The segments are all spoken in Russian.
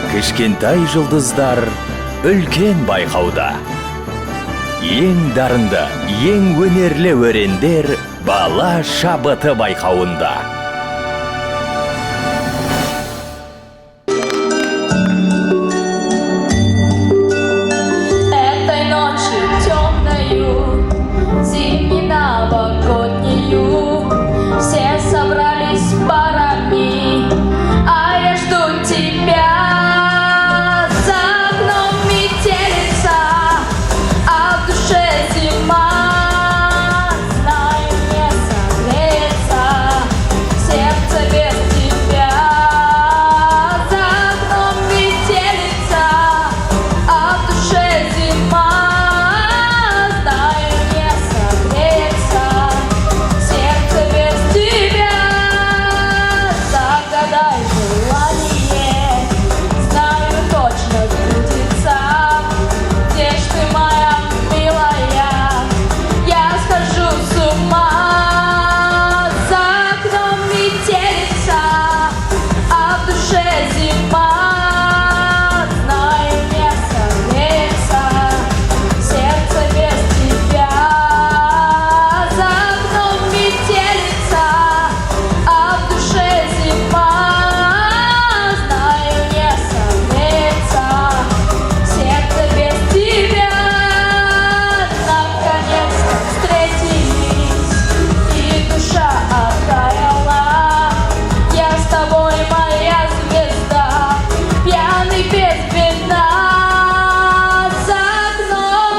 Кішкентай жұлдыздар үлкен байқауда. Ең дарынды, ең өнерлі өрендер бала шабыты байқауында. Этой ночью темною, зимней новогоднею, все собрались парами, а я жду тебя. За окном метелица, а в душе зима. Знаю, не согреется сердце без тебя. За окном метелица, а в душе зима. Знаю, не согреется сердце без тебя. Загадай желание, знаю, точно сбудется. Где ж ты, моя милая? Я схожу с ума. За окном метелица, а в душе зима. Знаю, не согреется сердце без тебя. За окном метелица, а в душе зима. Знаю, не согреется сердце без тебя. Наконец-то встретились, и душа оттаяла. Я с тобой, моя звезда, пьяный без вина. За окном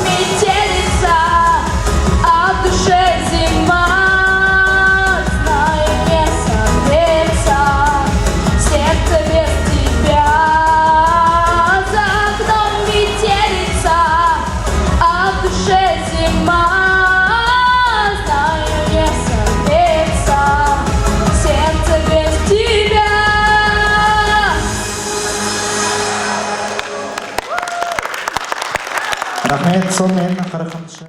метелица, а в душе зима. Знаю, не согреется сердце без тебя. За окном метелица, а в душе зима. Знаю, не согреется сердце без тебя. Рахмет, сонымен қарақамшы.